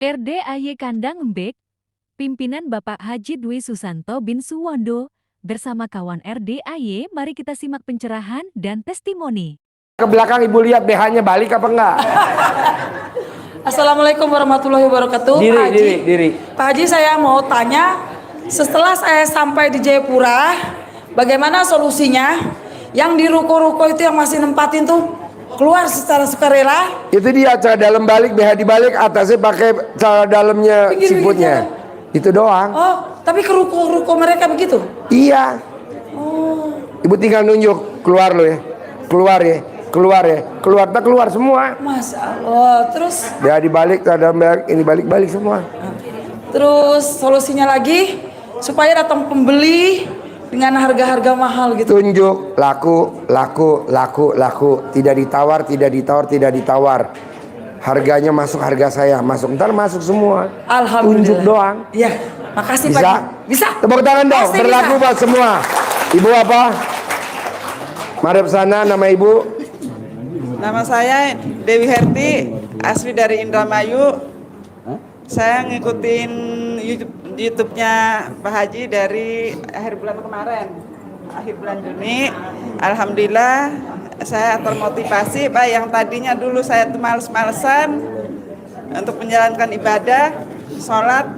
RDAY Kandang Embek, pimpinan Bapak Haji Dwi Susanto bin Suwondo, bersama kawan RDAY, mari kita simak pencerahan dan testimoni. Ke belakang ibu lihat BH-nya balik apa enggak? Assalamualaikum warahmatullahi wabarakatuh. Diri. Pak Haji, saya mau tanya, setelah saya sampai di Jayapura, bagaimana solusinya? Yang di ruko-ruko itu yang masih nempatin tuh keluar secara sukarela. Itu dia cara dalam balik, BH dibalik, atasnya pakai cara dalamnya siputnya. Itu doang. Oh, tapi ke ruko-ruko mereka begitu? Iya. Oh. Ibu tinggal nunjuk, keluar lo ya. Keluar ya. Keluar semua. Masya Allah. Terus? BH dibalik, cara dalam balik, ini balik semua. Terus solusinya lagi supaya datang pembeli dengan harga-harga mahal gitu. Tunjuk, laku. Tidak ditawar. Harganya masuk harga saya, ntar masuk semua. Alhamdulillah. Tunjuk doang. Iya, makasih Bisa? Pak. Bisa. Tepuk tangan dong, Pasti berlaku bisa. buat semua. Ibu apa? Madep sana, nama ibu? Nama saya Dewi Herti, asli dari Indramayu. Saya ngikutin YouTube-nya Pak Haji dari akhir bulan kemarin, akhir bulan Juni. Alhamdulillah saya termotivasi, Pak. Yang tadinya dulu saya tuh males-malesan untuk menjalankan ibadah, sholat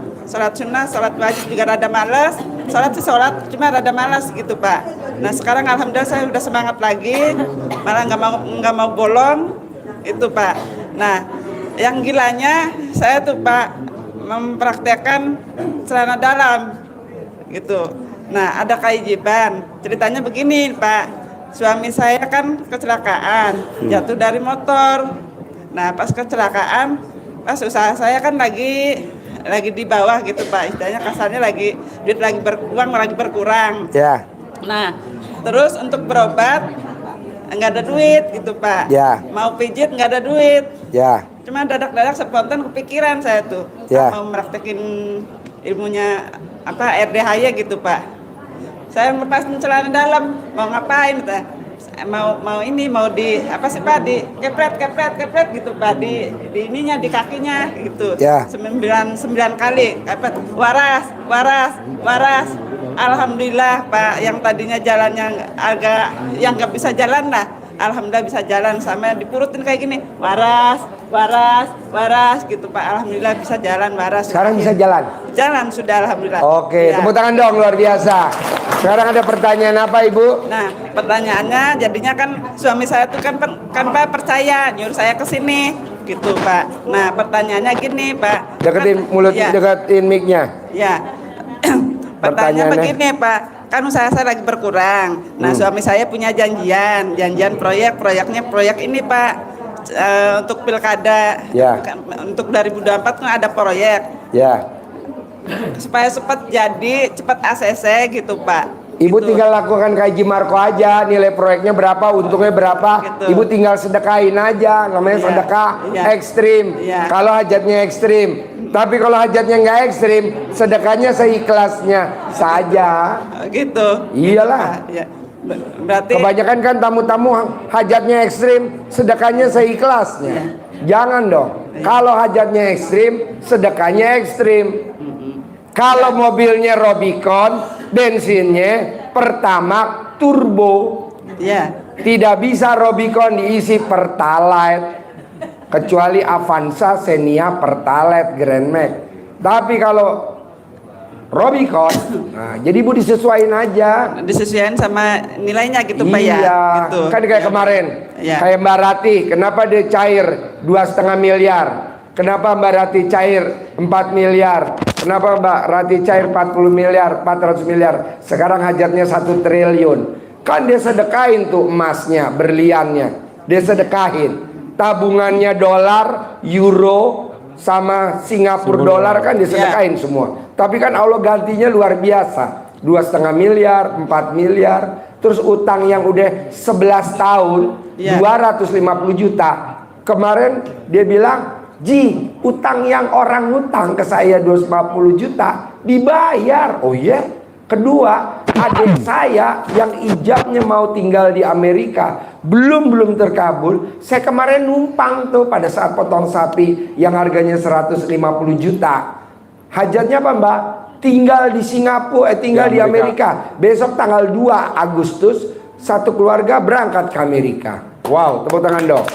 sunnah, sholat wajib juga rada malas. Sholat cuma rada malas gitu, Pak. Nah sekarang alhamdulillah saya udah semangat lagi, malah nggak mau bolong itu, Pak. Nah yang gilanya saya tuh, Pak, mempraktekkan celana dalam gitu. Nah ada kewajiban, ceritanya begini, Pak. Suami saya kan kecelakaan, jatuh dari motor. Nah pas kecelakaan, pas usaha saya kan lagi di bawah gitu, Pak. Istilahnya kasarnya duit lagi berkurang. Ya. Nah terus untuk berobat nggak ada duit gitu, Pak. Ya. Mau pijit nggak ada duit. Ya. Cuma dadak spontan kepikiran saya tuh, Ya. mau praktekin ilmunya RDHY gitu, Pak. Saya lepas celana dalam, mau ngapain, Pak? Mau di kepret gitu, Pak, di ininya, di kakinya gitu. Ya. 9 kali kepret, waras. Alhamdulillah, Pak, yang tadinya jalannya yang nggak bisa jalan lah, alhamdulillah bisa jalan, sama dipurutin kayak gini, waras gitu, Pak. Alhamdulillah bisa jalan waras. Sekarang bisa jalan? Jalan sudah, alhamdulillah. Oke, Ya. tepuk tangan dong, luar biasa. Sekarang ada pertanyaan apa, Ibu? Nah, pertanyaannya jadinya kan suami saya tuh kan Pak percaya nyuruh saya ke sini gitu, Pak. Nah, pertanyaannya gini, Pak. Deketin mulut, Ya. deketin mic-nya. Ya. Pertanyaan begini, Pak. Kan usaha saya lagi berkurang. Nah, suami saya punya janjian proyeknya proyek ini, Pak. Untuk pilkada. Ya. Untuk 2024 kan ada proyek. Ya. Supaya cepat ACC gitu, Pak. Ibu Gitu. tinggal lakukan kaji Marco aja, nilai proyeknya berapa, untungnya berapa. Gitu. Ibu tinggal sedekahin aja, namanya Iya. sedekah Iya. ekstrim. Iya. Kalau hajatnya ekstrim. Tapi kalau hajatnya nggak ekstrim, sedekahnya seikhlasnya saja. Gitu. Iyalah. Ya. Berarti Kebanyakan kan tamu-tamu hajatnya ekstrim, sedekahnya seikhlasnya. Jangan dong. Kalau hajatnya ekstrim, sedekahnya ekstrim. Kalau mobilnya Robicon, bensinnya Pertamax turbo. ya. Tidak bisa Robicon diisi Pertalite, kecuali Avanza, Xenia, Pertalite, Grand Max. Tapi kalau Robicon, nah, jadi ibu disesuaikan aja. Disesuaikan sama nilainya gitu, Pak, Iya, ya. Gitu. kan kayak kemarin, Iya. kayak Mbak Rati, kenapa dia cair 2,5 miliar? Kenapa Mbak Rati cair 4 miliar? Kenapa Mbak Rati cair 40 miliar, 400 miliar? Sekarang hajatnya 1 triliun. Kan dia sedekahin tuh emasnya, berliannya. Dia sedekahin. Tabungannya dolar, euro, sama Singapura dolar kan disedekahin semua. Tapi kan Allah gantinya luar biasa. 2,5 miliar, 4 miliar. Terus utang yang udah 11 tahun, 250 juta. Kemarin dia bilang, Ji, utang yang orang utang ke saya 250 juta dibayar. Oh iya. Kedua, adik saya yang ijabnya mau tinggal di Amerika belum terkabul. Saya kemarin numpang tuh pada saat potong sapi yang harganya 150 juta. Hajatnya apa Mbak? Tinggal di Singapura, tinggal di Amerika. Besok tanggal 2 Agustus satu keluarga berangkat ke Amerika. Wow, tepuk tangan dong.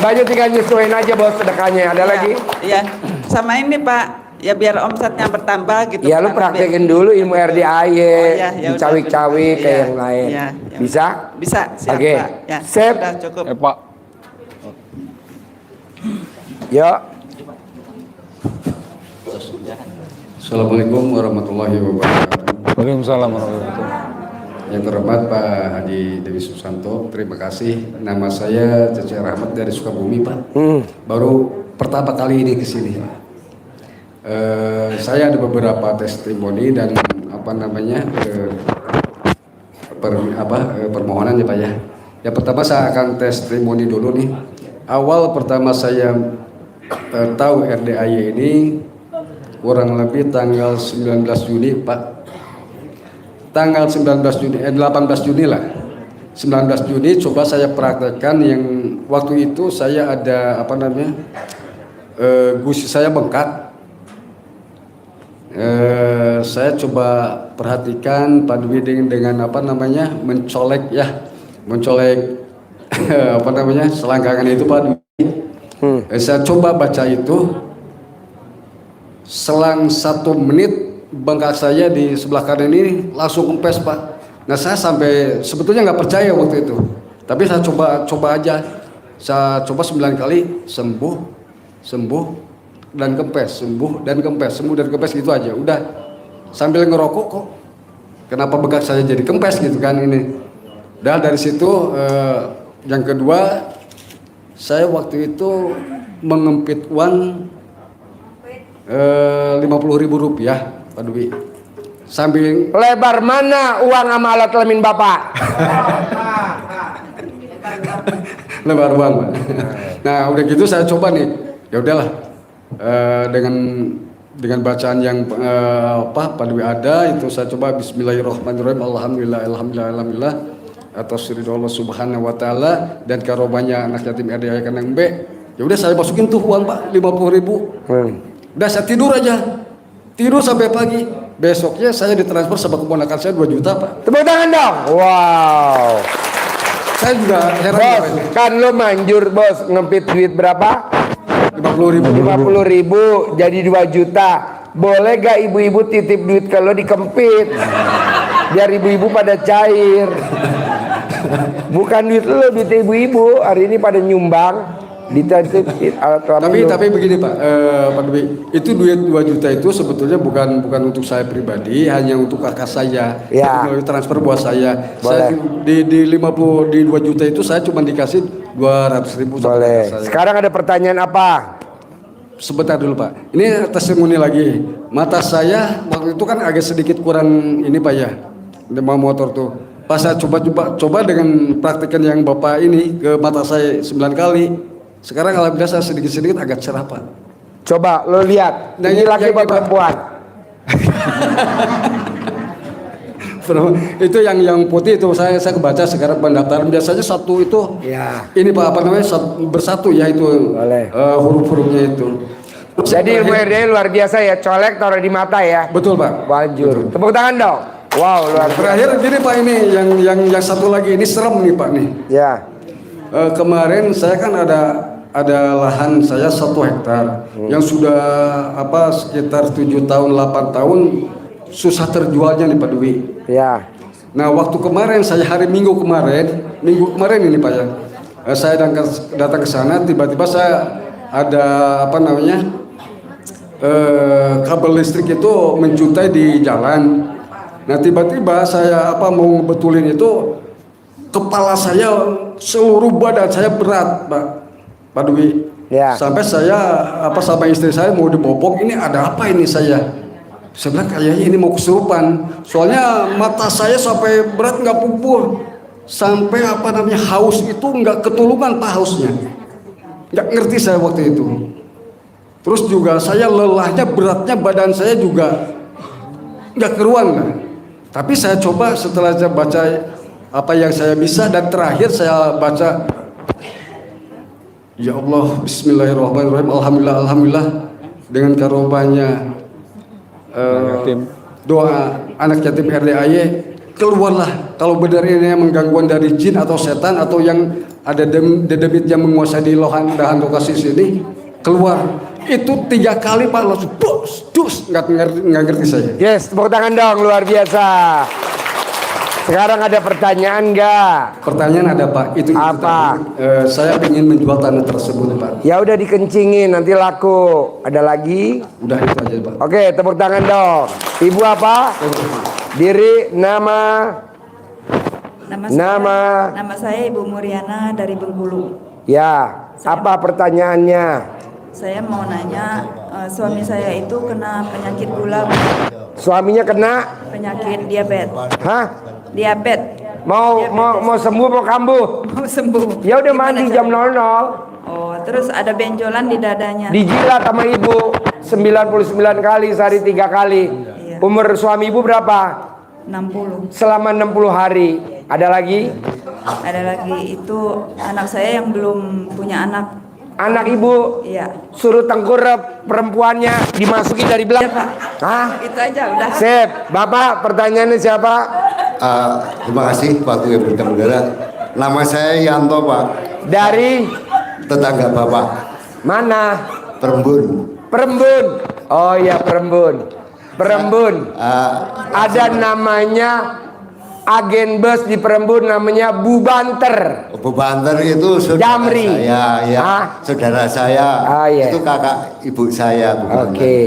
Baju tinggal nyesuaiin aja bos sedekahnya. Ada lagi? Iya, sama ini Pak, ya biar omsetnya bertambah gitu. Ya lu praktekin dulu ilmu RDAY, ya udah, dicawik-cawik kayak yang lain. ya, Bisa? Bisa, siap Oke. Pak. Ya, Sip. sudah cukup. Pak. Yuk. Assalamualaikum warahmatullahi wabarakatuh. Waalaikumsalam warahmatullahi wabarakatuh. Yang terhormat Pak Haji Dewi Susanto, terima kasih. Nama saya Cece Rahmat dari Sukabumi Pak. Baru pertama kali ini ke sini. Saya ada beberapa testimoni dan permohonan ya Pak ya. Yang pertama saya akan testimoni dulu nih. Awal pertama saya tahu RDAY ini kurang lebih tanggal 19 Juni Pak. Tanggal 18 Juni lah. 19 Juni coba saya praktekkan yang waktu itu saya ada gusi saya bengkak. Saya coba perhatikan Pak Dwi dengan mencolek selangkangan itu Pak Dwi. Saya coba baca itu, selang 1 menit bengkak saya di sebelah kanan ini langsung kempes Pak. Nah saya sampai sebetulnya nggak percaya waktu itu, tapi saya coba aja. Saya coba 9 kali sembuh dan kempes, sembuh dan kempes gitu aja. Udah sambil ngerokok kok. Kenapa bengkak saya jadi kempes gitu kan ini. Dan dari situ yang kedua, saya waktu itu mengempit uang 50.000 rupiah Pak Dwi. Sambil Lebar mana uang sama alat kelamin Bapak? lebar uang Pak. Nah udah gitu saya coba nih, ya udahlah dengan bacaan yang Pak Dwi ada itu saya coba Bismillahirrahmanirrahim, Alhamdulillah atas ridho Allah Subhanahu wa taala dan karomahnya anak yatim RDAY Kandang B. Ya udah saya masukin tuh uang Pak 50.000. Udah saya tidur sampai pagi. Besoknya saya ditransfer sama keponakan saya 2 juta Pak. Tepuk tangan dong. Wow. Saya juga heran Bos, Pak, ini. kan lo manjur bos ngempit duit berapa? 50.000. 50.000 jadi 2 juta. Boleh gak ibu-ibu titip duit kalau dikempit? Biar ibu-ibu pada cair. Bukan duit lo, duit ibu-ibu. Hari ini pada nyumbang. Dititip alat kelamin. Tapi begini Pak, Pak Dwi, itu duit 2 juta itu sebetulnya bukan untuk saya pribadi, hanya untuk kakak saya. Ya. Melalui transfer buat saya. Boleh. Saya di 2 juta itu saya cuma dikasih 200.000. Boleh. Sekarang ada pertanyaan apa? Sebentar dulu Pak. Ini testimoni lagi. Mata saya waktu itu kan agak sedikit kurang ini Pak ya. Demam motor tuh. Pas saya coba dengan praktikan yang Bapak ini ke mata saya 9 kali. Sekarang alhamdulillah saya sedikit-sedikit agak cerah Pak. Coba lo lihat. Nah, Ini yang- laki yang- apa perempuan? Itu yang putih itu saya kebaca sekarang pendaftaran biasanya satu itu. Ya. Ini Pak bersatu ya itu. Boleh. Huruf-hurufnya itu. Jadi ilmu RDAY luar biasa ya. Colek taruh di mata ya. Betul Pak. Manjur. Tepuk tangan dong. Wow, luar biasa. Terakhir gini Pak, ini yang satu lagi ini serem nih Pak nih. Ya. Kemarin saya kan ada lahan saya 1 hektar yang sudah sekitar 7 tahun 8 tahun susah terjualnya nih Pak Dwi. Ya. Nah waktu kemarin saya hari Minggu kemarin ini Pak ya, saya datang ke sana, tiba-tiba saya ada kabel listrik itu menjuntai di jalan. Nah tiba-tiba saya mau ngebetulin itu, kepala saya seluruh badan saya berat Pak Dwi. Ya. Sampai saya sama istri saya mau dibopok, ini ada apa ini saya bilang kayaknya ini mau kesurupan. Soalnya mata saya sampai berat nggak pupur, sampai haus itu nggak ketulungan Pak hausnya. Nggak ngerti saya waktu itu. Terus juga saya lelahnya, beratnya badan saya juga nggak keruan lah. Tapi saya coba setelah saya baca apa yang saya bisa dan terakhir saya baca, ya Allah, Bismillahirrahmanirrahim, Alhamdulillah, Alhamdulillah, dengan karomahnya Yatim. doa anak yatim RDAY, keluarlah kalau benar ini yang menggangguan dari jin atau setan atau yang ada dedemit yang menguasai di lohan dahan lokasi sini, keluar. Itu 3 kali Pak, langsung dus, nggak ngerti saya. Yes, tepuk tangan dong, luar biasa. Sekarang ada pertanyaan nggak? Pertanyaan ada Pak, itu Apa? Saya ingin menjual tanah tersebut Pak. Ya udah dikencingin, nanti laku. Ada lagi? Udah itu aja Pak. Oke, tepuk tangan dong. Ibu apa? Diri, nama, Nama saya Ibu Muriana dari Bengkulu. ya. Apa pertanyaannya? Saya mau nanya, suami saya itu kena penyakit gula, Suaminya kena? penyakit diabetes. Hah? Diabetes. Mau sembuh mau kambuh? Mau sembuh. Ya udah Gimana mandi cara- jam 00. Oh, terus ada benjolan di dadanya. Dijilat sama ibu 99 kali sehari 3 kali. Iya. Umur suami ibu berapa? 60. Selama 60 hari. Ada lagi? Ada lagi itu anak saya yang belum punya anak. Anak ibu Iya. suruh tengkurap perempuannya dimasuki dari belakang. Iya, Pak. Hah? Itu aja udah. Sip. Bapak pertanyaannya siapa? Terima kasih Waktu yang Berkendara. Nama saya Yanto Pak, Dari tetangga Bapak, mana? Perembun. Perembun. Oh ya Perembun. Perembun. Ada namanya agen bus di Perembun namanya Bu Banter. Bu Banter itu saudara Jamri. saya, ya, Ah. saudara saya. Ah, iya. Itu kakak ibu saya. Bu Banter. Oke.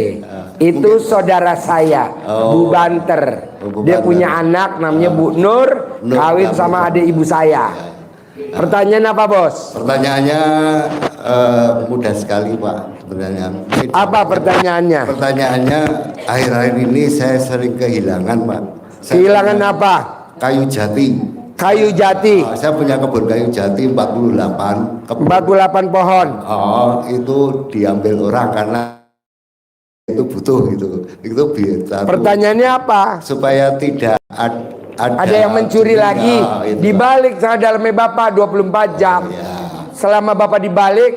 Itu saudara saya, Oh. Bu Banter. Oh, Bu Dia Banter. punya anak namanya Bu Nur, Nur, kawin ya, sama Bu. adik ibu saya. Pertanyaan apa, Bos? Pertanyaannya mudah sekali Pak. Pertanyaan. Apa pertanyaannya? Pertanyaannya, akhir-akhir ini saya sering kehilangan Pak. Saya Kehilangan punya apa? Kayu jati. Kayu jati. Saya punya kebun kayu jati 48 kebun. 48 pohon. Oh, itu diambil orang karena itu butuh gitu. Itu biar Pertanyaannya apa? supaya tidak Ada yang mencuri lagi. itu. Dibalik sama dalamnya Bapak 24 jam. Selama Bapak dibalik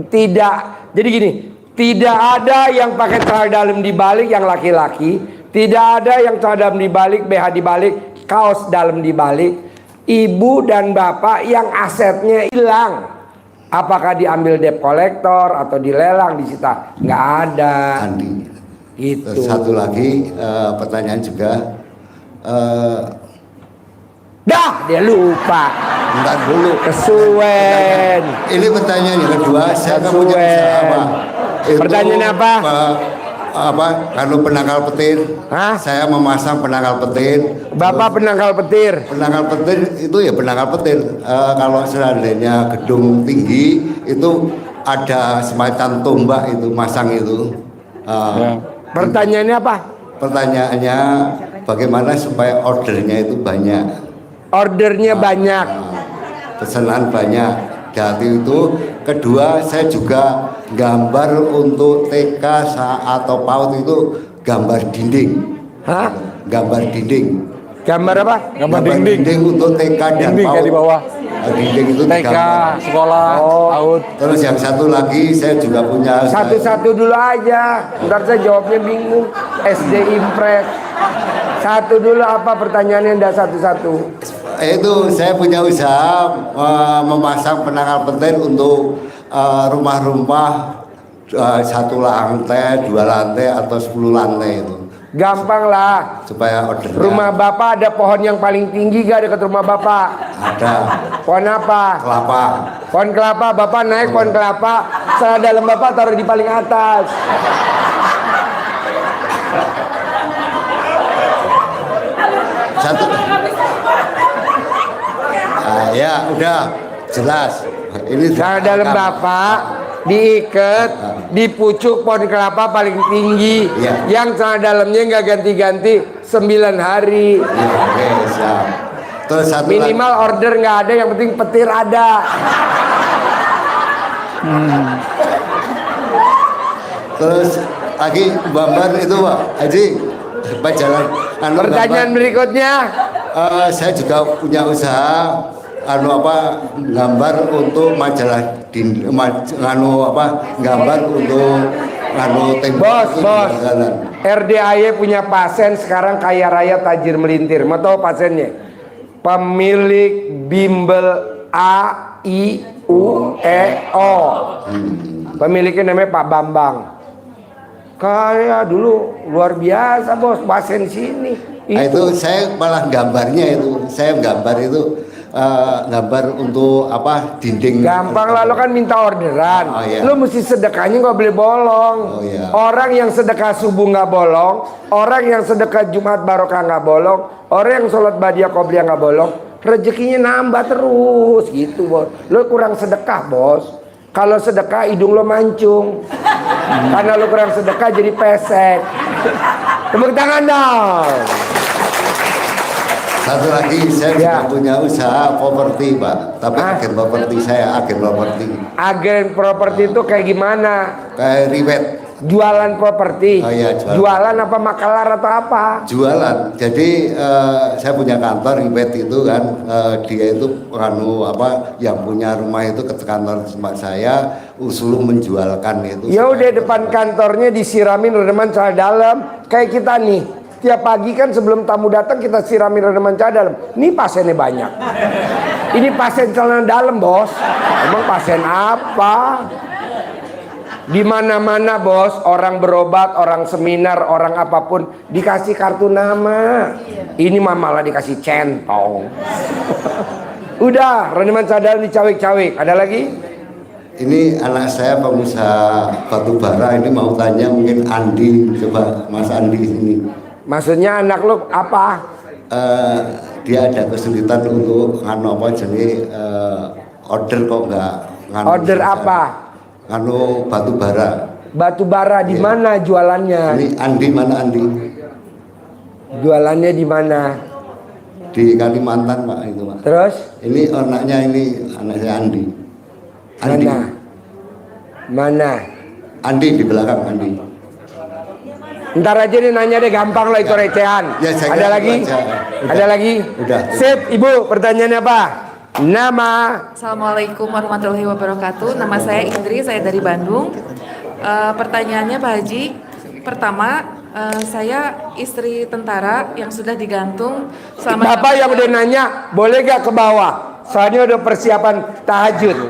tidak. Jadi gini, tidak ada yang pakai celana dalam dibalik yang laki-laki, tidak ada yang celana dalam dibalik, BH dibalik, kaos dalam dibalik. Ibu dan bapak yang asetnya hilang. Apakah diambil debt collector atau dilelang, disita? Nggak ada. Andi. Gitu. Terus satu lagi pertanyaan juga. Dah, dia lupa. Bentar dulu. Kesuwen. Ini pertanyaan yang kedua. Saya kan punya usaha apa? Pertanyaan apa? Kalau penangkal petir, Hah? saya memasang penangkal petir. Bapak penangkal petir. Penangkal petir itu ya penangkal petir. Kalau seandainya gedung tinggi itu ada semacam tombak itu masang itu. Ya. Pertanyaannya apa? Pertanyaannya bagaimana supaya ordernya itu banyak, Ordernya banyak. pesanan banyak. Jadi itu kedua saya juga gambar untuk TK atau PAUD itu gambar dinding. Hah? Gambar dinding. Gambar apa? Gambar dinding. untuk TK dan Dinding PAUD. kayak di bawah. Dinding itu TK, digambar. sekolah, PAUD. Terus yang satu lagi saya juga punya Satu-satu dulu aja. Ntar saya jawabnya bingung. SD Impres. Satu dulu apa pertanyaannya, ndak satu-satu. Itu saya punya usaha memasang penangkal petir untuk rumah-rumah 1 lantai, 2 lantai atau 10 lantai itu Gampang lah. supaya ordernya Rumah Bapak ada pohon yang paling tinggi gak dekat rumah Bapak? ada. Pohon apa? Kelapa. Pohon kelapa. Bapak naik pohon kelapa. Celana dalam Bapak taruh di paling atas. Satu. Ya udah jelas. Ini Celana dalam Bapak diikat di pucuk pohon kelapa paling tinggi. Iya. Yang celana dalamnya nggak ganti-ganti 9 hari. Ya, oke, siap. Terus satu Minimal order nggak ada, yang penting petir ada. Terus lagi gambar itu Pak Haji, majalah. Pertanyaan berikutnya. Saya juga punya usaha gambar untuk majalah gambar untuk tembok. Bos. RDAY punya pasien sekarang kaya raya tajir melintir. Mau tahu pasiennya? Pemilik bimbel AIUEO. Pemiliknya namanya Pak Bambang. Kaya dulu luar biasa bos, pasien sini. Itu saya malah gambarnya itu. Saya gambar itu gambar untuk dinding. Gampang lah, lo kan minta orderan. Oh, iya. Lo mesti sedekahnya nggak boleh bolong. Oh, iya. Orang yang sedekah subuh nggak bolong, orang yang sedekah Jumat barokah nggak bolong, orang yang sholat badiah qobliyah nggak bolong, rezekinya nambah terus gitu bos. Lo kurang sedekah bos. Kalau sedekah hidung lo mancung, karena lo kurang sedekah jadi pesek. Tepuk tangan dong. Satu lagi, saya juga punya usaha properti Pak. Tapi agen properti saya, agen properti. Agen properti itu kayak gimana? Kayak riwet. Jualan properti. Oh iya, jualan apa makalar atau apa? Jualan. Jadi saya punya kantor riwet itu kan, dia itu yang punya rumah itu ke kantor tempat saya usul menjualkan itu. Ya udah depan kantornya disiramin redeman cahaya dalam kayak kita nih. Tiap pagi kan sebelum tamu datang kita siramin redeman cahaya dalam. Ini pasiennya banyak. Ini pasien celana dalam bos. Emang pasien apa? Di mana-mana bos, orang berobat, orang seminar, orang apapun dikasih kartu nama. Ini mah malah dikasih centong. Udah, redeman cahaya dalam dicawik-cawik. Ada lagi? Ini anak saya pengusaha batu bara, ini mau tanya mungkin Andi, coba Mas Andi sini. Maksudnya anak lu apa? Dia ada kesulitan untuk order kok nggak. Order apa? Batu bara. Batu bara di mana jualannya? Ini Andi, mana Andi? Jualannya di mana? Di Kalimantan Pak itu Pak. Terus? Ini anak saya Andi. Andi. Mana? Andi di belakang Andi. Ntar aja nih nanya deh, gampang lah itu recehan. Ya, ada lagi? Ada lagi? Udah. Sip, Ibu, pertanyaannya apa? Nama? Assalamualaikum warahmatullahi wabarakatuh. Nama saya Indri, saya dari Bandung. Pertanyaannya Pak Haji, pertama, saya istri tentara yang sudah digantung selama. Bapak yang udah nanya, boleh gak ke bawah? Soalnya udah persiapan tahajud.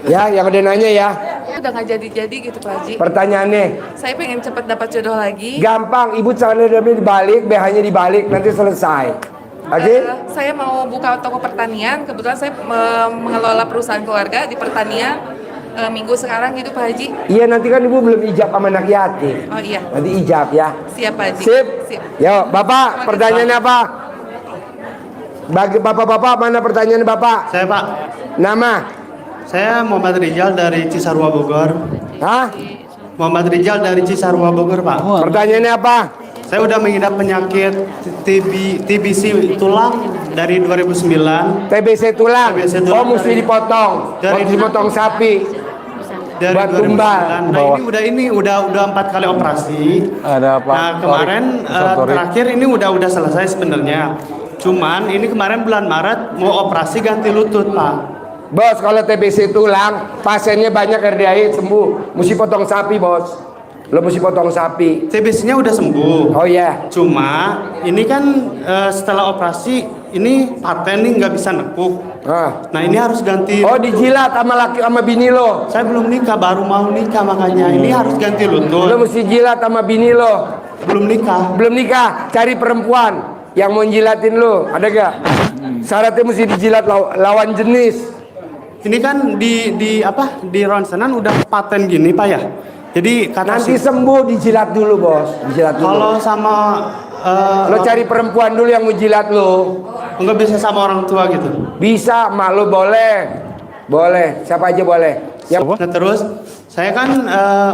Ya, yang udah nanya ya. Udah nggak jadi-jadi gitu Pak Haji. Pertanyaannya? Saya pengen cepat dapat jodoh lagi. Gampang, Ibu celana dalamnya dibalik, BH-nya dibalik, nanti selesai. Oke? Saya mau buka toko pertanian. Kebetulan saya mengelola perusahaan keluarga di pertanian. Minggu sekarang gitu Pak Haji. Iya, nanti kan Ibu belum ijab sama anak yatim. Oh iya. Nanti ijab ya. Siap Pak Haji. Sip. Siap. Yo, Bapak, pertanyaannya apa? Bagi Bapak-bapak, mana pertanyaan Bapak? Saya Pak. Nama? Saya Muhammad Rizal dari Cisarua Bogor. Hah? Muhammad Rizal dari Cisarua Bogor Pak. Pertanyaannya apa? Saya udah mengidap penyakit TBC tulang dari 2009. TBC tulang. Oh, mesti dipotong. Mesti dipotong sapi. Dari buat 2009. tumbal. Nah ini udah 4 kali operasi. Ada apa? Nah kemarin terakhir ini udah selesai sebenarnya. Cuman ini kemarin bulan Maret mau operasi ganti lutut Pak. Bos, kalau TBC tulang, pasiennya banyak RDAI sembuh. Mesti potong sapi, bos. Lo mesti potong sapi. TBC-nya udah sembuh. Oh ya. Cuma ini kan setelah operasi ini paten nih nggak bisa nekuk. Nah ini harus ganti. Oh, dijilat sama laki sama bini lo. Saya belum nikah, baru mau nikah makanya ini harus ganti lutut. Lo mesti jilat sama bini lo. Belum nikah. Belum nikah, cari perempuan yang mau jilatin lo. Ada gak? Syaratnya mesti dijilat lawan jenis. Ini kan di ronsenan udah paten gini Pak ya. Jadi nanti sembuh dijilat dulu bos, dijilat dulu. Kalau sama lo cari perempuan dulu yang mau jilat lo. Enggak bisa sama orang tua gitu. Bisa, mak lo boleh. Boleh, siapa aja boleh. Nah, terus saya kan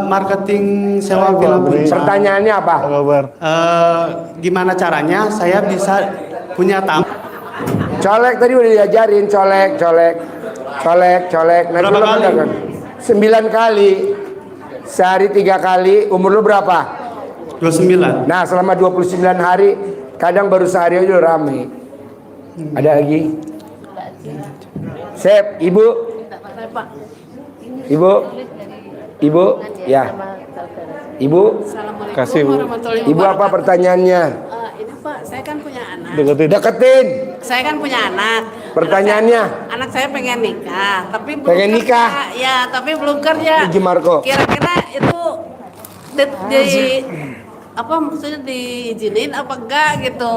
marketing sewa film. Pertanyaannya apa? Gimana caranya saya bisa punya tamu? Colek tadi udah diajarin, colek. Nanti berapa kali? Kan? 9 kali. Sehari 3 kali. Umur lu berapa? 29. Nah, selama 29 hari, kadang baru sehari aja udah rame. Ada lagi? Sep, Ibu. Ibu. Ibu, ya. Ibu. Kasih Bu. Ibu apa pertanyaannya? Ini Pak, saya kan punya anak. Deketin. Saya kan punya anak. Pertanyaannya? Anak saya pengen nikah, tapi belum Pengen kerja. nikah? Ya, tapi belum kerja. Iji Marco. Kira-kira itu apa maksudnya diizinin apa enggak gitu?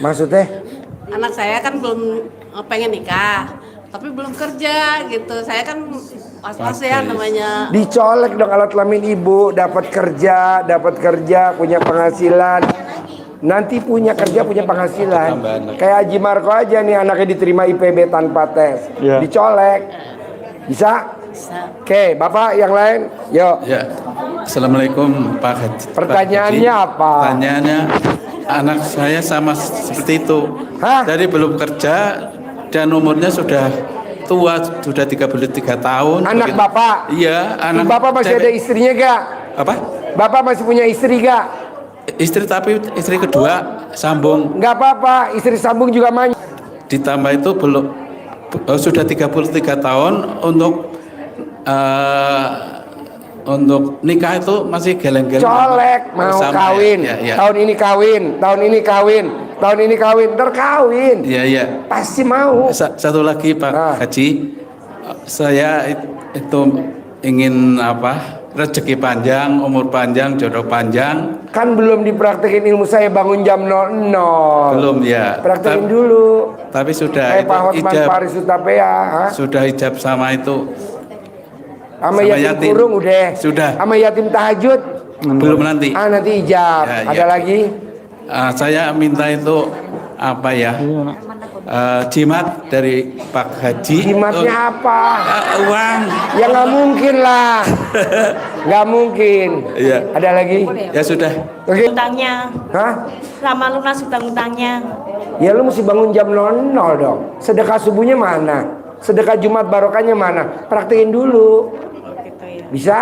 Maksudnya? Anak saya kan belum pengen nikah, tapi belum kerja gitu. Saya kan was-was ya namanya. Dicolek dong alat kelamin ibu, dapat kerja, punya penghasilan. Nanti punya kerja, punya penghasilan. Kayak Haji Marco aja nih, anaknya diterima IPB tanpa tes. Ya. Dicolek. Bisa? Oke, Bapak yang lain, yuk. Ya, Assalamualaikum Pak Haji. Pertanyaannya apa? Pertanyaannya, anak saya sama seperti itu. Hah? Dari belum kerja dan umurnya sudah tua, sudah 33 tahun. Anak begitu. Bapak? Iya, anak. Bapak masih ada istrinya gak? Apa? Bapak masih punya istri gak? Istri, tapi istri kedua sambung. Gak apa-apa, istri sambung juga main. Ditambah itu belum sudah 33 tahun untuk nikah itu masih geleng-geleng. Colek, mau Sama, kawin. ya. Tahun ini kawin, tahun ini kawin, terkawin. Iya, iya. Pasti mau. Satu lagi Pak Haji, saya itu ingin apa? Rezeki panjang, umur panjang, jodoh panjang. Kan belum dipraktekin ilmu saya bangun jam 00. Belum ya. Praktekin dulu. Tapi sudah Kayak Pak Hotman ijab. Paris Utapea. Sudah ijab sama itu. Sama yatim kurung udah. Sudah. Sama yatim tahajud. Belum nanti. Nanti ijab. Ya, Ada ya. lagi? Saya minta itu apa ya? Jimat dari Pak Haji. Jimatnya apa? Uang. Ya nggak mungkin lah. Nggak mungkin. Iya. Ada lagi? Ya sudah. Oke. Utangnya, Hah? sama lunas utang-utangnya. Ya lu mesti bangun jam 00 dong. Sedekah subuhnya mana? Sedekah Jumat barokahnya mana? Praktekin dulu. Gitu ya. Bisa?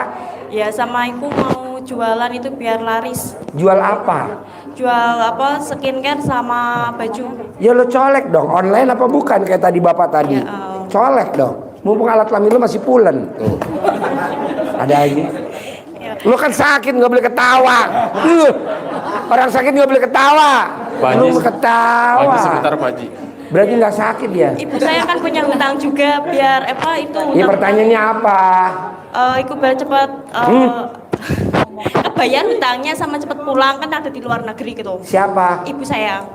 Ya sama ibu mau jualan itu biar laris. Jual apa? Jual apa skincare sama baju. Ya lo colek dong. Online apa bukan kayak tadi Bapak tadi? Ya, Colek dong. Mumpung alat kelamin lu masih pulen. Tuh. Ada lagi? Lu kan sakit nggak boleh ketawa. Orang sakit nggak boleh ketawa. Lu ketawa. Sebentar Pak Haji. Berarti nggak sakit ya? Ibu saya kan punya hutang juga biar apa itu. Ya pertanyaannya apa? Ibu biar cepat kebayar hutangnya sama cepat pulang kan ada di luar negeri gitu. Siapa? Ibu saya.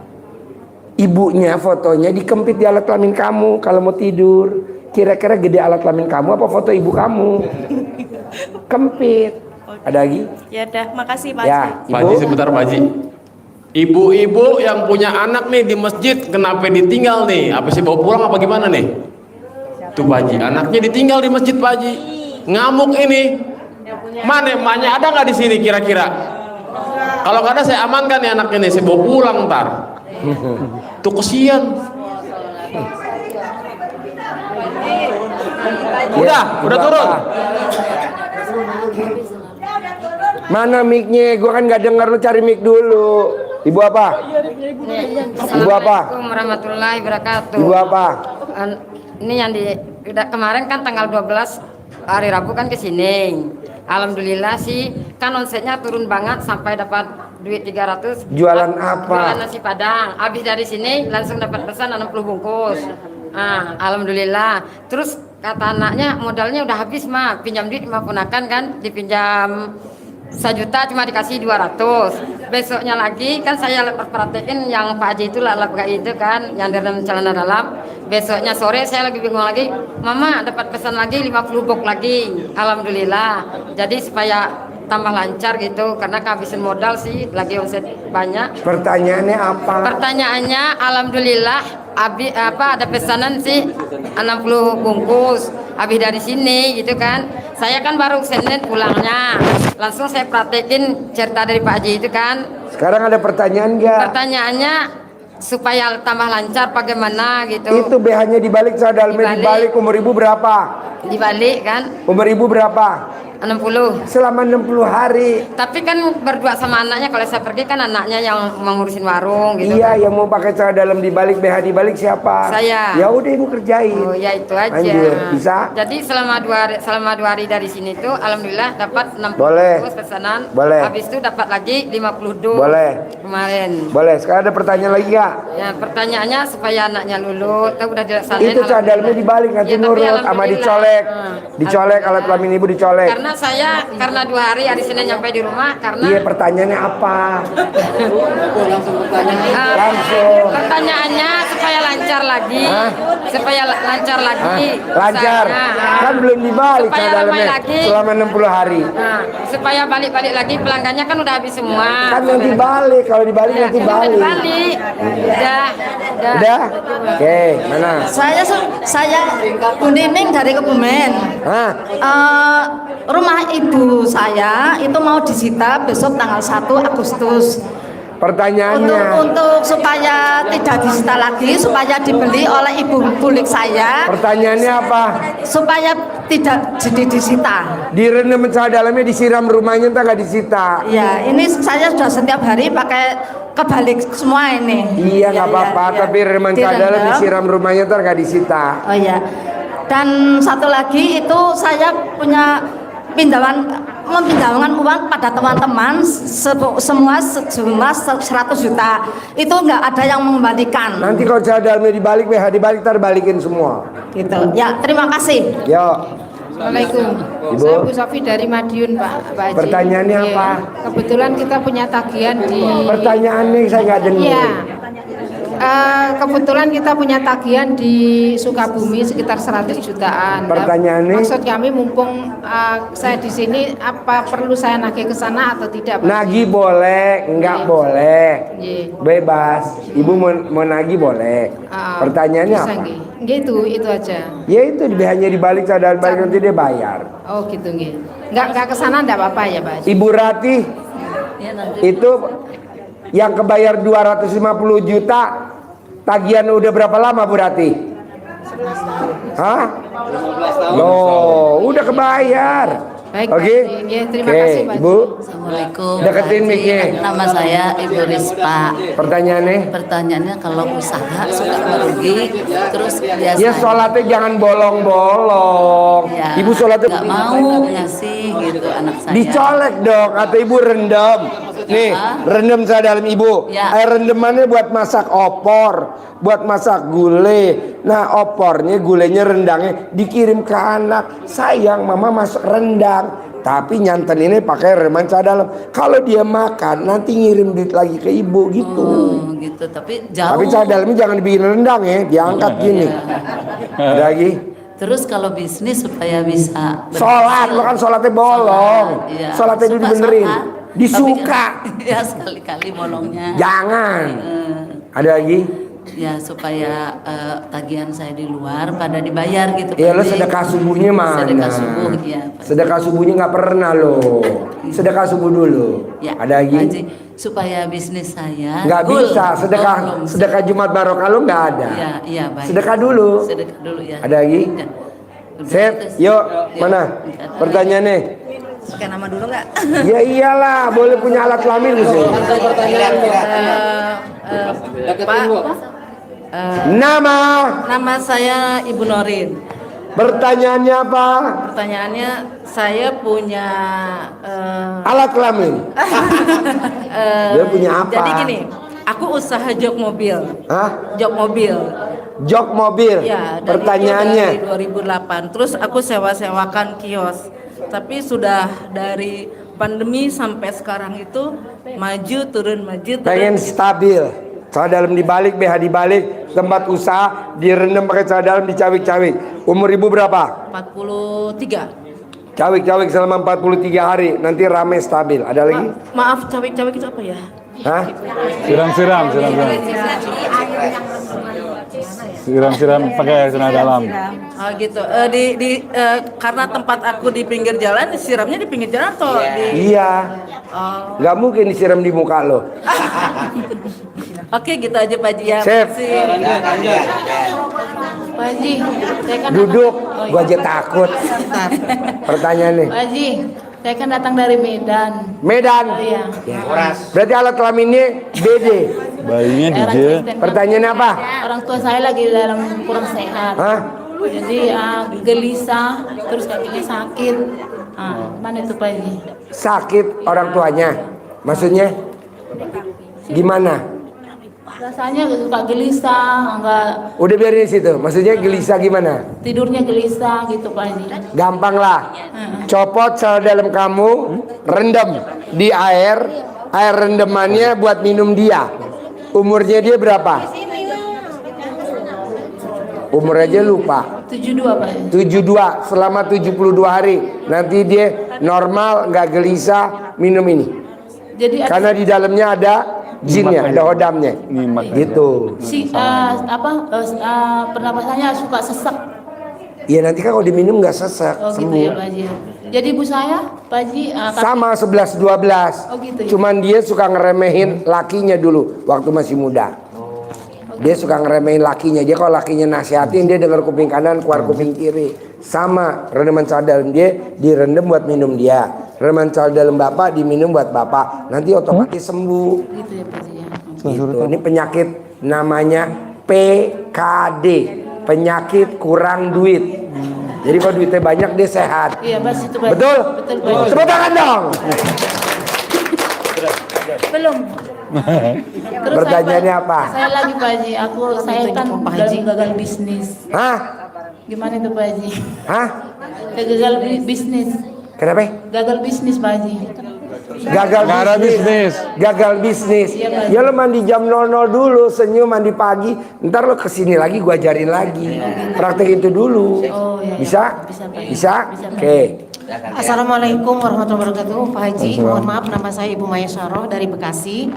Ibunya fotonya dikempit di alat kelamin kamu kalau mau tidur. Kira-kira gede alat kelamin kamu apa foto ibu kamu? Kempit. Ada lagi? Ya udah, makasih Pak. Ya, Pak Ibu. Haji sebentar Pak Haji. Ibu-ibu yang punya anak nih di masjid kenapa ditinggal nih? Apa sih bawa pulang apa gimana nih? Tuh Pak Haji, anaknya ditinggal di masjid Pak Haji. Ngamuk ini. Mana emaknya ada nggak di sini kira-kira? Kalau nggak ada saya amankan nih anaknya nih, saya bawa pulang ntar. Tuh kesian. Udah turun. Mana mic-nya? Gua kan nggak dengar, lu cari mic dulu. Ibu apa? Ibu apa? Assalamualaikum warahmatullahi wabarakatuh. Ibu apa? Ini yang udah kemarin kan tanggal 12 hari Rabu kan ke sini. Alhamdulillah sih kan omsetnya turun banget sampai dapat duit 300. Jualan apa? Jualan nasi Padang. Habis dari sini langsung dapat pesan 60 bungkus. Alhamdulillah. Terus kata anaknya modalnya udah habis mah, pinjam duit sama ponakan kan dipinjam 1 juta cuma dikasih 200. Besoknya lagi kan saya perhatiin yang Pak Haji itu lalap kayak itu kan yang dalam celana dalam. Besoknya sore saya lagi bingung lagi, Mama dapat pesan lagi 50 box lagi. Alhamdulillah. Jadi supaya tambah lancar gitu karena kehabisan modal sih lagi omset banyak. Pertanyaannya apa? Pertanyaannya alhamdulillah ada pesanan sih 60 bungkus. Habis dari sini gitu kan. Saya kan baru Senin pulangnya. Langsung saya praktekin cerita dari Pak Haji itu kan. Sekarang ada pertanyaan nggak? Pertanyaannya supaya tambah lancar bagaimana gitu. Itu BH-nya dibalik, sadalnya dibalik. Umur ibu berapa? Dibalik kan. Umur ibu berapa? 60. Selama 60 hari. Tapi kan berdua sama anaknya, kalau saya pergi kan anaknya yang mengurusin warung gitu. Iya, yang mau pakai celana dalam dibalik, BH dibalik siapa? Saya. Ya udah ibu kerjain. Oh ya itu aja. Lanjut, bisa? Jadi selama 2 hari dari sini tuh alhamdulillah dapat 60 Boleh. dus pesanan. Boleh. Habis itu dapat lagi 50 dus. Boleh. Kemarin. Boleh. Sekarang ada pertanyaan lagi nggak? Ya pertanyaannya supaya anaknya lulus, udah dilaksanain. Itu celana dalamnya dibalik nanti Ya, tapi nurut sama alhamdulillah. dicolek. Dicolek alat kelamin ibu dicolek. Karena saya karena 2 hari Senin nyampe di rumah karena Iya, pertanyaannya apa? langsung pertanyaannya supaya lancar lagi. Supaya lancar lagi. Lancar. usahanya. Kan belum dibalik Supaya celana ramai dalamnya lagi. selama 60 hari. Nah, supaya balik-balik lagi pelanggannya kan udah habis semua. Kan nanti balik, kalau dibalik nanti balik. Balik. Udah. Udah? Oke, mana? Saya Bu Nining dari Kebumen. Rumah ibu saya itu mau disita besok tanggal 1 Agustus. Pertanyaannya. Untuk supaya tidak disita lagi, supaya dibeli oleh ibu bulik saya. Pertanyaannya apa? Supaya tidak jadi disita. Direndam celana dalamnya, disiram rumahnya, entah nggak disita. Ya, ini saya sudah setiap hari pakai kebalik semua ini. Iya, nggak apa-apa, tapi rendaman celana dalam disiram rumahnya, ntar nggak disita. Oh iya. Dan satu lagi itu saya punya meminjamkan uang pada teman-teman semua sejumlah 100 juta. Itu nggak ada yang mengembalikan. Nanti kalau celana dalamnya dibalik, BH dibalik, ntar balikin semua. Gitu. Ya, terima kasih. Yo. Assalamualaikum. Ibu. Saya Bu Sofi dari Madiun, Pak Haji. Pertanyaannya Iya. apa? Kebetulan kita punya tagihan di. Pertanyaannya saya nggak dengar. Iya. Kebetulan kita punya tagihan di Sukabumi sekitar 100 jutaan. Pertanyaannya? Maksud kami mumpung saya di sini, apa perlu saya nagih ke sana atau tidak, Pak? Nagih boleh, enggak boleh. Iya. Bebas. Ibu mau nagih boleh. Pertanyaannya bisa, apa? nggih. Nggih, itu aja. Ya itu BH-nya dibalik, celana balik, nanti dia bayar. Oh gitu, nggih. Nggak ke sana enggak apa-apa ya, Pak Haji? Ibu Rati itu yang kebayar 250 juta tagihan udah berapa lama Bu Rati? Hah? Loh, udah kebayar. Baik, Oke. Pak. Nggih, terima kasih, Pak. Ibu. Assalamualaikum. Deketin Pak Haji. mic-nya. Nama saya Ibu Rispa. Pertanyaannya kalau usaha suka merugi, terus biasanya ya sholatnya jangan bolong-bolong. Ya, Ibu sholatnya nggak mau ngasih gitu anak saya. dicolek dong, atau ibu rendam. Nih, rendam saya dalam ibu. Ya. Air rendemannya buat masak opor, buat masak gulai. Nah, opornya, gulainya, rendangnya dikirim ke anak. Sayang, mama masak rendang, tapi nyanten ini pakai rendeman saya dalam. Kalau dia makan, nanti ngirim duit lagi ke ibu gitu. Gitu, tapi jauh. Tapi saya dalamnya jangan dibikin rendang ya, diangkat gini. Ada lagi. Terus kalau bisnis supaya bisa Sholat, lo kan sholatnya bolong. Iya. Sholatnya Suka dibenerin. sholat. Disuka. Tapi kan, ya sekali-kali bolongnya. Jangan. Ada lagi? Ya supaya tagihan saya di luar pada dibayar gitu. Ya lo Pak. sedekah subuhnya mana? Sedekah subuh, ya. Sedekah subuhnya nggak pernah lo. Sedekah subuh dulu. Ya, Ada lagi? Pak Haji, supaya bisnis saya Nggak goal. bisa. Sedekah belum. sedekah Jumat Barokah lo nggak ada. Iya, iya baik. Sedekah dulu. Sedekah dulu ya. Ada lagi? Set, yuk mana? Pertanyaannya? Pakai nama dulu nggak? Ya iyalah, boleh punya alat kelamin mesti. Nama saya Ibu Norin. Pertanyaannya apa? Pertanyaannya saya punya Alat kelamin. Dia punya apa? Jadi gini, aku usaha jok mobil. Hah? Jok mobil. Jok mobil. Ya, dan Pertanyaannya. itu dari 2008. Terus aku sewa-sewakan kios. Tapi sudah dari pandemi sampai sekarang itu maju turun maju turun. Pengen stabil. Celana dalam dibalik, BH dibalik, tempat usaha direndam pakai celana dalam, dicawik-cawik. Umur ibu berapa? 43. Cawik-cawik selama 43 hari, nanti rame stabil. Ada lagi? Maaf, cawik-cawik itu apa ya? Hah? Siram-siram. Siram-siram pakai air celana dalam. Oh gitu. Karena tempat aku di pinggir jalan, disiramnya di pinggir jalan atau di? Iya. Gak mungkin disiram di muka lo. Oke, gitu aja Pak Haji ya. Sip. Makasih. Pak Haji, saya kan Duduk, Oh, gua iya. aja takut. Pertanyaan nih. Pak Haji, saya kan datang dari Medan. Medan. Oh, iya. Ya. Berarti alat kelaminnya BD. Bayinya Daerah DJ. Kristen. Pertanyaannya apa? Orang tua saya lagi dalam kurang sehat. Hah? Jadi gelisah, terus kakinya sakit. Mana itu Pak Haji? Sakit orang tuanya. Maksudnya gimana? Rasanya suka gelisah, enggak Udah biarin di situ. Maksudnya gelisah gimana? tidurnya gelisah gitu Pak Haji. Gampang lah. Copot sel dalam kamu, rendam di air rendamannya buat minum dia. Umurnya dia berapa? Umur aja lupa. 72 Pak Haji. 72 selama 72 hari. Nanti dia normal, nggak gelisah, minum ini. Jadi Karena di dalamnya ada jinnya, ada hodamnya. Gitu. pernapasannya suka sesak. Ya nanti kan kalau diminum nggak sesak, Oh gitu sembuh. ya Pak Haji. Jadi ibu saya Pak Haji Sama 11-12. Oh gitu ya. Cuman dia suka ngeremehin lakinya dulu waktu masih muda. Dia suka ngeremehin lakinya. Dia kalau lakinya nasihatin, dia dengar kuping kanan, keluar kuping kiri. Sama rendaman sel dalam dia direndam buat minum dia. Rendaman sel dalam bapak diminum buat bapak. Nanti otomatis sembuh. Gitu ya Pak Haji ya. Gitu. Ini penyakit namanya PKD, penyakit kurang duit. Jadi kalau duitnya banyak dia sehat. Iya, Bas itu Pak Haji. Betul? Betul Pak Haji. Tepuk tangan dong. Belum. Terus Pertanyaannya apa? Saya lagi Pak Haji, saya kan dalam gagal bisnis. Hah? Gimana itu Pak Haji? Hah? Gagal bisnis. Kenapa? Gagal bisnis Pak Haji. Gagal bisnis. Gagal bisnis. Ya lo mandi jam 00 dulu, senyum mandi pagi. Ntar lo kesini lagi, gua ajarin lagi. Praktek itu dulu. Bisa? Bisa? Oke. Assalamualaikum warahmatullahi wabarakatuh. Pak Haji, mohon maaf, nama saya Ibu Maya Saroh dari Bekasi.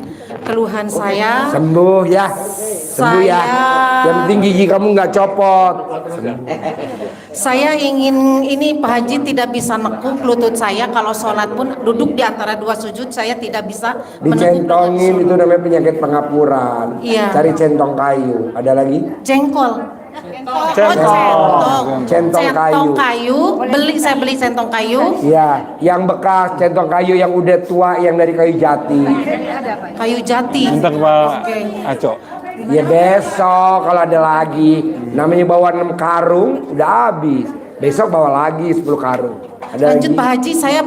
Keluhan saya Sembuh ya. Sembuh ya. Yang penting gigi kamu nggak copot. saya ingin ini Pak Haji tidak bisa nekuk lutut saya kalau sholat pun duduk di antara dua sujud saya tidak bisa Dicentongin itu namanya penyakit pengapuran. Iya. Cari centong kayu. Ada lagi? jengkol. Centong kayu. Saya beli centong kayu. Ya, yang bekas centong kayu yang udah tua yang dari kayu jati. Kayu jati. Minta ke Pak Aco. Ya besok kalau ada lagi. Namanya bawa 6 karung udah habis. Besok bawa lagi 10 karung. Ada Lanjut lagi? Pak Haji, saya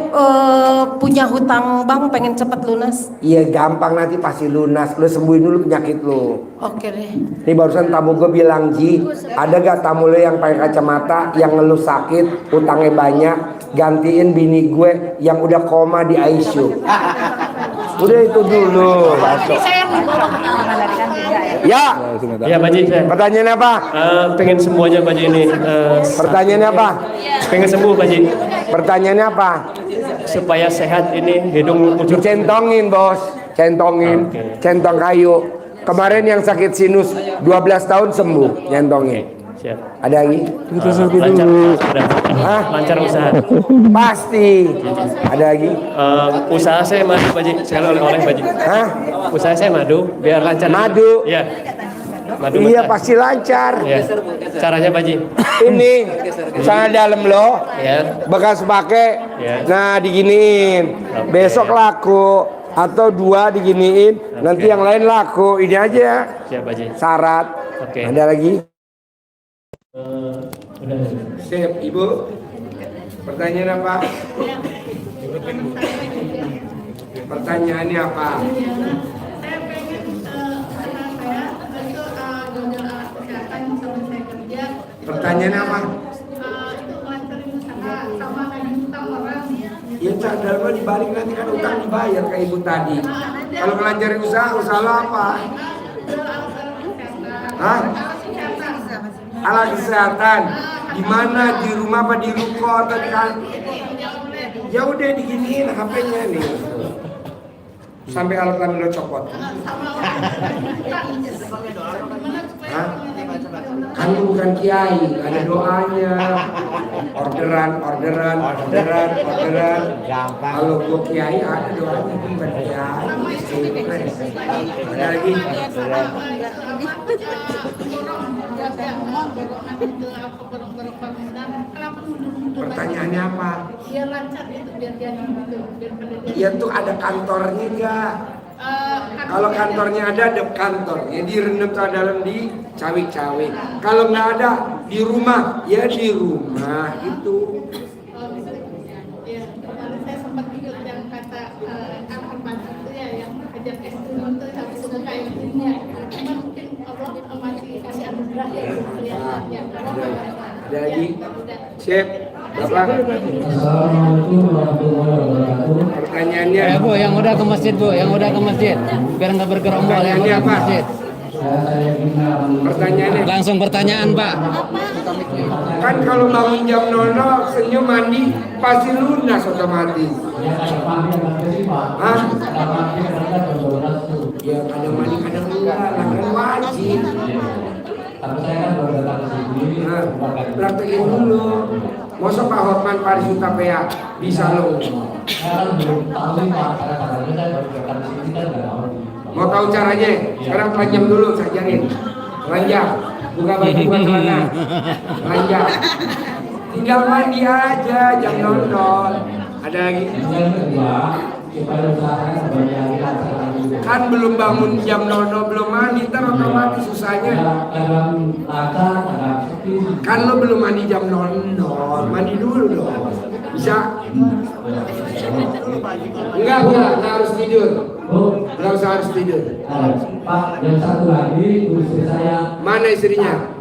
punya hutang bank pengen cepat lunas. Iya gampang nanti pasti lunas. Lu sembuhin dulu penyakit lu. Oke deh. Ini barusan tamu gue bilang, Ji, ada gak tamu lu yang pakai kacamata, yang ngeluh sakit, utangnya banyak, gantiin bini gue yang udah koma di ICU. Udah itu dulu. Ya. Ya Pak Haji, Pertanyaan apa? Pengen sembuh aja Pak Haji ini. Pertanyaannya apa? Pengen sembuh Pak Haji. Pertanyaannya apa? Supaya sehat ini hidung Dicentongin bos, centongin, centong kayu. Kemarin yang sakit sinus 12 tahun sembuh, nyentongin. Siap. Ada lagi? Lancar, lancar usaha. Pasti. Ada lagi? Usaha saya madu Pak Haji, sekali oleh-oleh Pak Haji. Hah? Usaha saya madu, biar lancar. Madu? Iya. Madu Iya mentah. pasti lancar. Ya. Caranya Pak Haji. Ini sangat dalam loh. Ya. Bekas pakai. Ya. Nah diginiin. Besok laku atau 2 diginiin. Nanti yang lain laku. Ini aja. Siap Pak Haji. Syarat. Oke. Ada lagi? Udah. Siap, Ibu. Pertanyaan apa? Pertanyaannya apa? Pertanyaan apa? Ya cadar dibalik nanti kan utang dibayar kayak ibu tadi. Kalau ngelancarin usaha, usaha lo apa? Hah? Alat kesehatan. Di mana? Di rumah apa di ruko atau di kan? Ya udah diginiin HP-nya nih. Sampai alat kelamin lo copot. Hah? Kan lu bukan kiai, ada doanya. Orderan. Kalau gua kiai ada doanya, bukan kiai. Ada lagi? Pertanyaannya apa? Biar lancar itu, biar dia Iya tuh ada kantornya enggak? Kalau kantornya ada kantornya direndam ke dalam di cawe-cawe. Kalau nggak ada di rumah, ya di rumah itu. Ya, kemarin saya sempat ikut yang kata Al-Quran itu ya, yang ajak S2 itu sampai sudah kayak gini ya. Cuma mungkin Allah masih kasih anugerah ya. Ya. Ada lagi? Siap. Bapak. Pertanyaannya. Bu, yang udah ke masjid Bu, yang udah ke masjid, biar nggak bergerombol. Pertanyaannya apa? Pertanyaannya. Langsung pertanyaan Pak. Kan kalau bangun jam 00 senyum mandi pasti lunas otomatis. Hah? Ya kadang mandi kadang enggak, kan wajib. Nah, praktekin dulu. Masa Pak Hotman Paris Utapea bisa lo? Mau tahu caranya? Sekarang telanjang dulu, saya ajarin. Telanjang, buka baju, buka celana. Telanjang. Tinggal mandi aja, jangan nonton. Ada lagi? Kan belum bangun jam 00 belum mandi, ntar otomatis susahnya. Kan lo belum mandi jam 00, mandi dulu dong. Bisa? Enggak harus tidur. Belum harus tidur. Pak, yang satu lagi istri saya. Mana istrinya?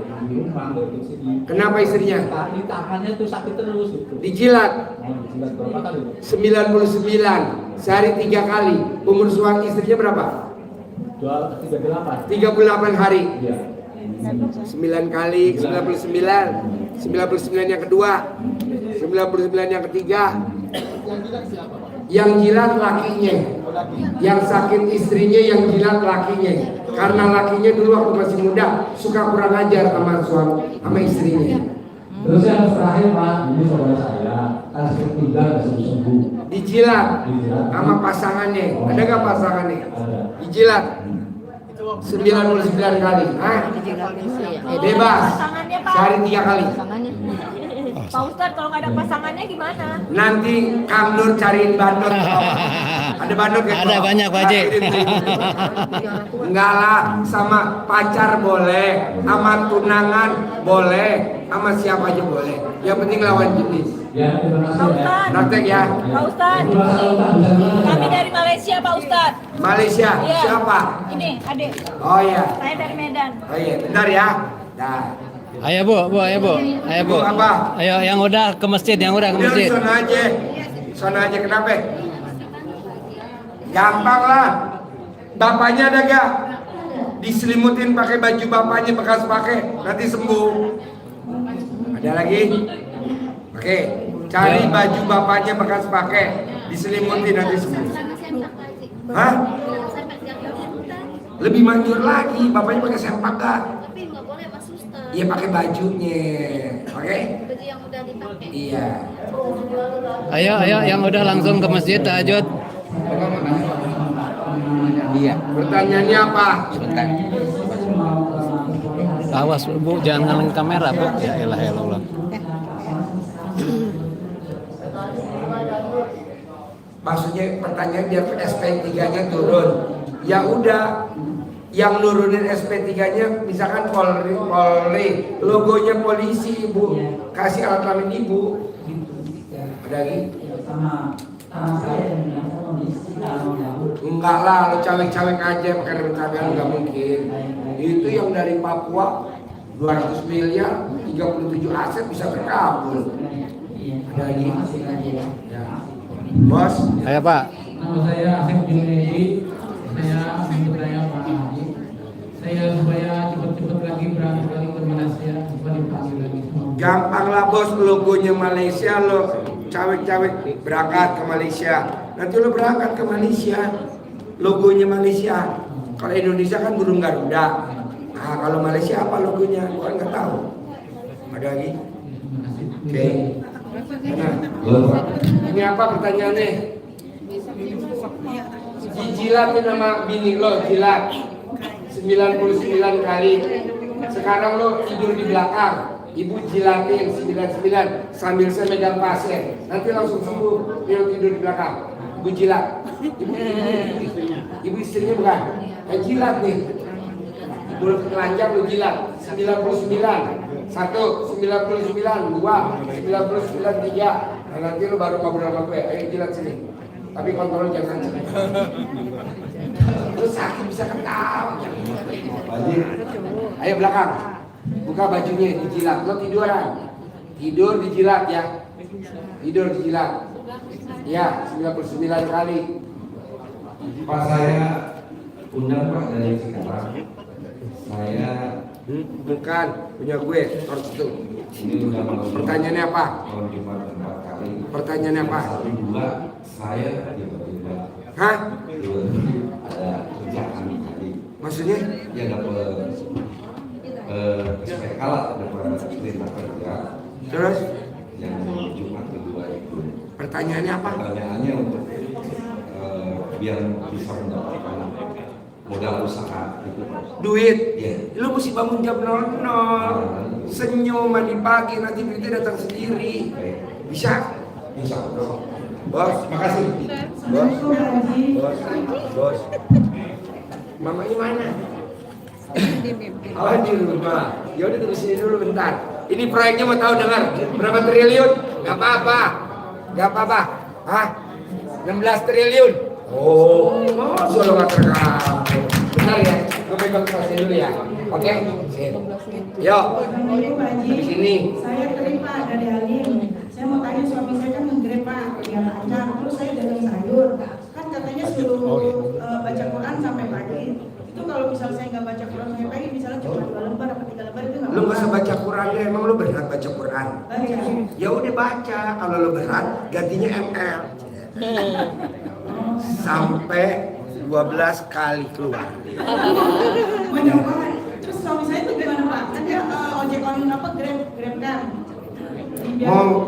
Kenapa istrinya? Di tangannya tuh sakit terus gitu. Dijilat. Dijilat berapa kali? 99 sehari 3 kali. Umur suami istrinya berapa? 38 hari. 9 kali 99. 99 yang kedua, 99 yang ketiga. Yang jilat lakinya, yang sakit istrinya, yang jilat lakinya. Karena lakinya dulu waktu masih muda suka kurang ajar sama suami, sama istrinya. Terus yang terakhir Pak, ini saudara saya, kasih tinggal sembuh. Dijilat sama pasangannya. Ada nggak pasangannya? Dijilat 99 kali. Hah? Bebas. Sehari 3 kali. Pak Ustadz, kalau nggak ada pasangannya gimana? Nanti Kang Nur cariin bandot. Ada bandot ya? Ada banyak Pak Haji. Enggak lah, sama pacar boleh, sama tunangan boleh, sama siapa aja boleh. Yang penting lawan jenis. Pak Ustadz. Praktek ya. Pak Ustadz. Kami dari Malaysia Pak Ustadz. Malaysia. Iya. Siapa? Ini adik. Oh iya. Saya dari Medan. Oh iya, bentar ya. Dah. Ayo Bu, ayo Bu. Apa? Ayo yang udah ke masjid, yang udah ke masjid. Sana aja kenapa? Gampang lah. Bapaknya ada gak? Diselimutin pakai baju bapaknya bekas pakai, nanti sembuh. Ada lagi? Oke, cari baju bapaknya bekas pakai, diselimutin nanti sembuh. Hah? Lebih manjur lagi, bapaknya pakai sempak gak? Iya pakai bajunya, oke? Baju yang udah dipakai. Iya. Ayo yang udah langsung ke masjid tahajud. Iya. Pertanyaannya apa? Sebentar. Awas Bu, jangan ngaleng kamera Bu. Ya elah. Maksudnya pertanyaan biar SP3-nya turun. Ya udah. Yang nurunin SP3-nya misalkan Polri, logonya polisi Ibu, kasih alat kelamin Ibu. Ada lagi? Enggak lah, lo cawe-cawe aja pakai rencana nggak mungkin. Itu yang dari Papua 200 miliar, 37 aset bisa terkabul. Ada lagi? Ya. Bos? Ayo Pak. Nama saya Asep Junedi. Saya bertanya Pak Haji. Saya supaya cepat-cepat lagi berangkat lagi ke Malaysia, supaya dipanggil lagi. Gampang lah bos, logonya Malaysia lo cawe-cawe berangkat ke Malaysia. Nanti lo berangkat ke Malaysia, logonya Malaysia. Kalau Indonesia kan burung Garuda. Nah kalau Malaysia apa logonya? Gua nggak tahu. Ada lagi? Oke. Nah, ini apa pertanyaannya? Dijilat tuh nama bini lo, jilat 99 kali. Sekarang lo tidur di belakang, ibu jilatin 99 sambil saya megang pasien. Nanti langsung sembuh. Dia tidur di belakang, ibu jilat. Ibu istrinya bukan, jilat nih. Mulut telanjang lo jilat 99. 1, 99, 2, 99, 3. Nah, nanti lo baru ngobrol sama gue. Ayo jilat sini. Tapi kontrol jangan sakit. Terus sakit bisa ketawa. Ayo belakang. Buka bajunya, dijilat. Lo tiduran. Tidur dijilat ya. Tidur dijilat. Ya, 99 kali. Pak, saya undang Pak dari sekarang. Saya bukan punya gue, harus itu. Ini udah malam. Pertanyaannya apa? Kalau Jumat 4 kali. Pertanyaannya apa? Kedua, saya tiba-tiba. Hah? Ada kerjaan tadi. Maksudnya? Ya dapat SPK lah, dapat perintah kerja. Terus? Yang Jumat kedua itu. Pertanyaannya apa? Pertanyaannya untuk biar bisa mendapatkan modal usaha gitu. Duit? Iya. Lu mesti bangun jam 00. Senyum, mandi pagi, nanti duitnya datang sendiri. Bisa? Bisa. Bos, makasih. Bos. Bos. Bos. Mamanya mana? Oh, di rumah. Ya udah tunggu sini dulu bentar. Ini proyeknya mau tahu dengar berapa triliun? Gak apa-apa. Gak apa-apa. Hah? 16 triliun. Oh, solo gak terekam. Bentar ya, gue pegang tasnya dulu ya. Oke? Sip. Yuk. Di sini. Saya terima dari Halim. Saya mau tanya, suami saya kan menggrep Pak, biar lancar. Terus saya dagang sayur. Kan katanya suruh baca Quran sampai pagi. Itu kalau misalnya saya nggak baca Quran sampai pagi, misalnya cuma 2 lembar atau 3 lembar itu nggak Lu nggak usah baca Quran deh, emang lu berat baca Quran? Baca. Ya udah baca, kalau lu berat gantinya ML. Sampai 12 kali keluar. Banyak banget. Terus suami saya itu gimana Pak? Kan dia ojek online apa grab kan?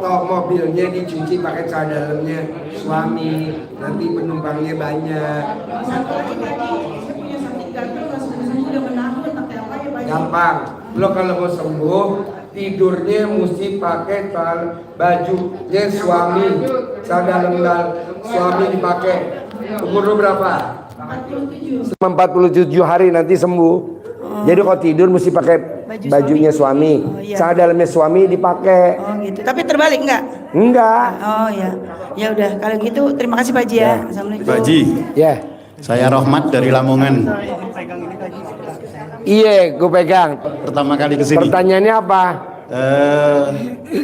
Mobilnya dicuci pakai celana dalamnya suami, nanti penumpangnya banyak. Satu lagi tadi, saya punya sakit gatal, nggak sembuh udah menahun, pakai apa ya Pak? Gampang, lo kalau mau sembuh tidurnya mesti pakai bajunya suami, celana dalam suami dipakai. Umur lo berapa? 47. 47 hari nanti sembuh. Jadi kalau tidur mesti pakai bajunya suami. iya. Celana dalamnya suami dipakai. Oh gitu. Tapi terbalik enggak? Enggak. Oh ya. Ya udah kalau gitu terima kasih Pak Haji ya. Assalamualaikum. Pak Haji. Ya. Saya Rohmat dari Lamongan. Iya, gue pegang. Pertama kali kesini. Pertanyaannya apa?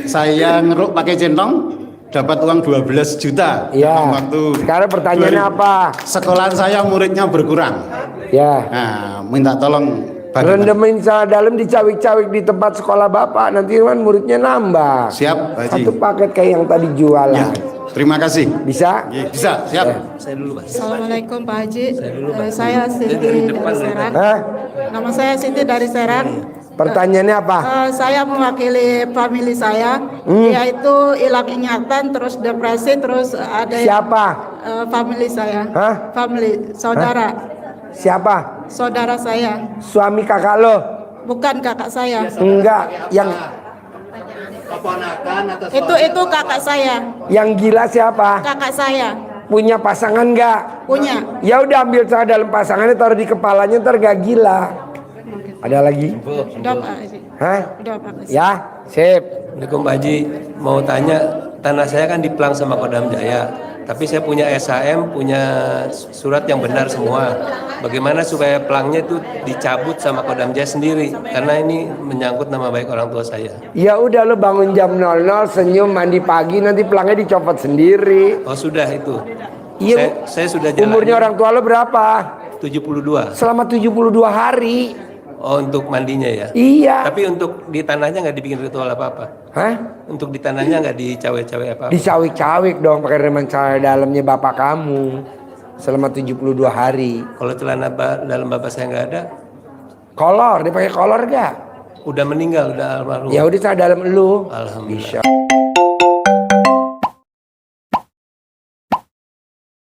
Saya ngeruk pakai centong, dapat uang 12 juta. Iya. Waktu sekarang pertanyaannya apa? Sekolahan saya muridnya berkurang. Ya. Nah, minta tolong. Rendemin celana dalam dicawik-cawik di tempat sekolah bapak, nanti kan muridnya nambah. Siap, Pak Haji. Satu paket kayak yang tadi jualan. Ya, terima kasih. Bisa? Ya, bisa, siap. Saya dulu, Pak. Assalamualaikum Pak Haji. Saya Siti dari Serang. Hah? Nama saya Siti dari Serang. Pertanyaannya apa? Saya mewakili family saya, yaitu hilang ingatan, terus depresi, terus ada Siapa? Family saya. Hah? Family saudara. Hah? Siapa? Saudara saya. Suami kakak lo? Bukan kakak saya. Enggak, yang Itu kakak saya. yang gila siapa? Kakak saya. Punya pasangan enggak? Punya. Ya udah ambil celana dalam pasangannya, taruh di kepalanya, ntar gak gila. Ada lagi? Udah Pak Haji. Hah? Udah Pak Haji. Ya, sip. Assalamualaikum Pak Haji, mau tanya, tanah saya kan diplang sama Kodam Jaya, tapi saya punya SHM, punya surat yang benar semua. Bagaimana supaya pelangnya itu dicabut sama Kodam Jaya sendiri? Karena ini menyangkut nama baik orang tua saya. Ya udah lo bangun jam 00, senyum, mandi pagi, nanti pelangnya dicopot sendiri. Oh sudah itu. Iya, saya sudah jalan. Umurnya orang tua lo berapa? 72. Selama 72 hari. Oh untuk mandinya ya? Iya. Tapi untuk di tanahnya nggak dibikin ritual apa-apa? Hah? Untuk di tanahnya nggak dicawe-cawe apa-apa? Dicawik-cawik dong pakai remen celana dalamnya bapak kamu. Selama 72 hari. Kalau celana dalam bapak saya nggak ada? Kolor, dia pakai kolor gak? Udah meninggal, udah almarhum. Ya udah celana dalam lu. Alhamdulillah. Bisa.